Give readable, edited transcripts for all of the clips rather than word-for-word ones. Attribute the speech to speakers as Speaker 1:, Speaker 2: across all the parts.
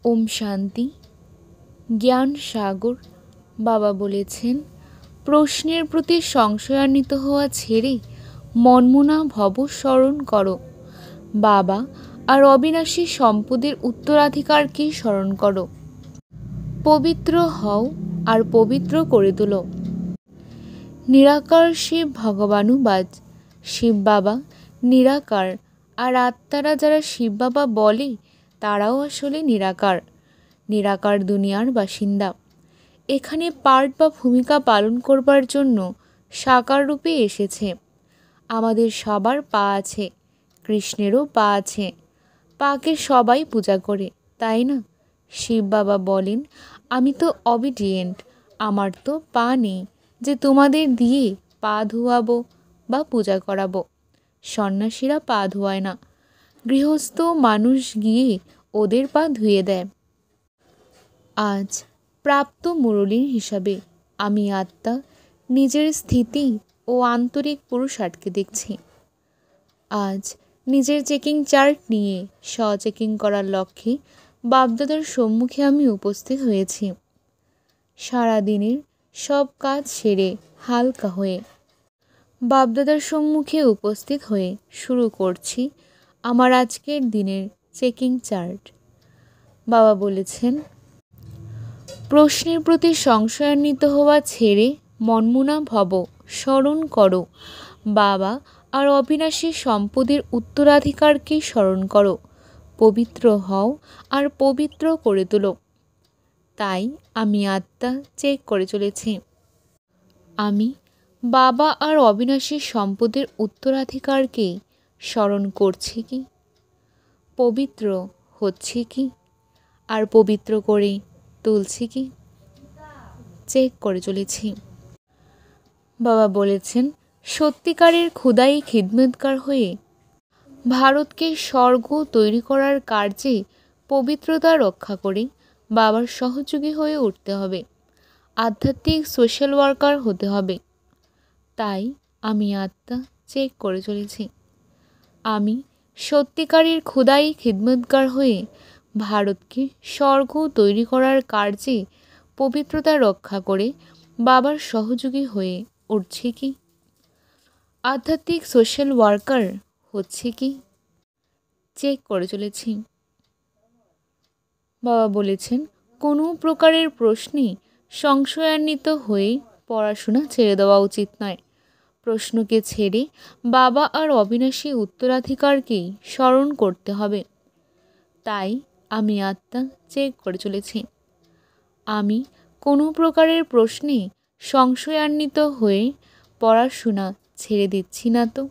Speaker 1: ওম শান্তি। জ্ঞান সাগর বাবা বলেছেন, প্রশ্নের প্রতি সংশয়ান্বিত হওয়া ছেড়ে মনমনা ভব স্মরণ করো। বাবা আর অবিনাশী সম্পদের উত্তরাধিকারকে স্মরণ করো। পবিত্র হও আর পবিত্র করে তোলো। নিরাকার শিব ভগবানুবাদ। শিব বাবা নিরাকার, আর আত্মারা যারা শিব বাবা বলে তারাও আসলে নিরাকার, নিরাকার দুনিয়ার বাসিন্দা। এখানে পার্ট বা ভূমিকা পালন করবার জন্য সাকার রূপে এসেছে। আমাদের সবার পা আছে, কৃষ্ণেরও পা আছে। পাকে সবাই পূজা করে, তাই না? শিব বাবা বলেন, আমি তো অবিডিয়েন্ট, আমার তো পা নেই যে তোমাদের দিয়ে পা ধোয়াবো বা পূজা করাবো। সন্ন্যাসীরা পা ধোয়ায় না, গৃহস্থ মানুষ গিয়ে ওদের পা ধুয়ে দেয়। আজ প্রাপ্ত মুরলীর হিসাবে আমি আত্মা নিজের স্থিতি ও আন্তরিক পুরুষার্থকে দেখছি। আজ নিজের চেকিং চার্ট নিয়ে চেকিং করার লক্ষ্যে বাপদাদার সম্মুখে আমি উপস্থিত হয়েছি। সারাদিনের সব কাজ সেরে হালকা হয়ে বাপদাদার সম্মুখে উপস্থিত হয়ে শুরু করছি আমার আজকের দিনের চেকিং চার্ট। বাবা বলেছেন, প্রশ্নের প্রতি সংশয়ান্বিত হওয়া ছেড়ে মনমনা ভব স্মরণ করো। বাবা আর অবিনাশী সম্পদের উত্তরাধিকারকে স্মরণ করো। পবিত্র হও আর পবিত্র করে তোলো। তাই আমি আত্মা চেক করে চলেছি। আমি বাবা আর অবিনাশী সম্পদের উত্তরাধিকারকে স্মরণ করছি কি, পবিত্র হচ্ছে কি, আর পবিত্র করে তুলছি কি, চেক করে চলেছি। বাবা বলেছেন, সত্যিকারের খোদাই খিদমতগার হয়ে ভারতকে স্বর্গ তৈরি করার কার্যে পবিত্রতা রক্ষা করে বাবার সহযোগী হয়ে উঠতে হবে, আধ্যাত্মিক সোশ্যাল ওয়ার্কার হতে হবে। তাই আমি আত্মা চেক করে চলেছি। আমি সত্যিকারের খোদাই খিদমতগার হয়ে ভারতকে স্বর্গ তৈরি করার কার্যে পবিত্রতা রক্ষা করে বাবার সহযোগী হয়ে উঠছি কি, আধ্যাত্মিক সোশ্যাল ওয়ার্কার হচ্ছে কি, চেক করে চলেছি। বাবা বলেছেন, কোনো প্রকারের প্রশ্নে সংশয়ান্বিত হয়ে পড়াশোনা ছেড়ে দেওয়া উচিত নয়। প্রশ্নকে ছেড়ে বাবা আর অবিনাশী উত্তরাধিকারকেই স্মরণ করতে হবে। তাই আমি আত্মা চেক করে চলেছি। আমি কোনো প্রকারের প্রশ্নে সংশয়ান্বিত হয়ে পড়াশোনা ছেড়ে দিচ্ছি না তো।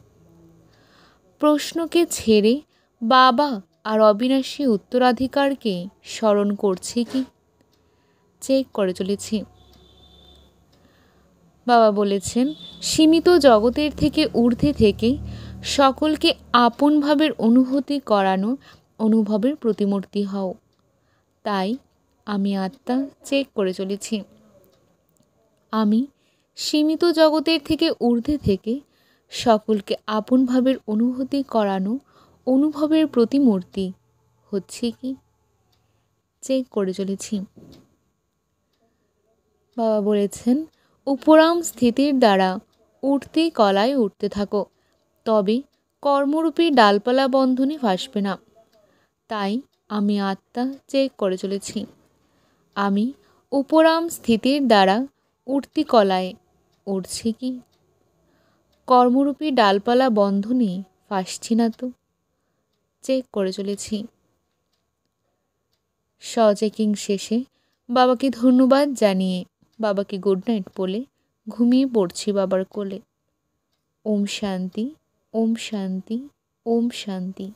Speaker 1: প্রশ্নকে ছেড়ে বাবা আর অবিনাশী উত্তরাধিকারকে স্মরণ করছি কি, চেক করে চলেছি। বাবা বলেছেন, সীমিত জগতের থেকে ঊর্ধ্বে থেকে সকলকে আপন ভাবের অনুভূতি করানো অনুভবের প্রতিমূর্তি হও। তাই আমি আত্মা চেক করে চলেছি। আমি সীমিত জগতের থেকে ঊর্ধ্বে থেকে সকলকে আপন ভাবের অনুভূতি করানো অনুভবের প্রতিমূর্তি হচ্ছে কি, চেক করে চলেছি। বাবা বলেছেন, উপরাম স্থিতির দ্বারা উঠতে কলায় উঠতে থাকো, তবে কর্মরূপী ডালপালা বন্ধনে ফাঁসবে না। তাই আমি আত্মা চেক করে চলেছি। আমি উপরাম স্থিতির দ্বারা উঠতি কলায় উঠছি কি, কর্মরূপী ডালপালা বন্ধনে ফাঁসছি না তো, চেক করে চলেছি। চেকিং শেষে বাবাকে ধন্যবাদ জানিয়ে বাবাকে গুড নাইট বলে ঘুমিয়ে পড়ছি বাবার কোলে। ওম শান্তি, ওম শান্তি, ওম শান্তি।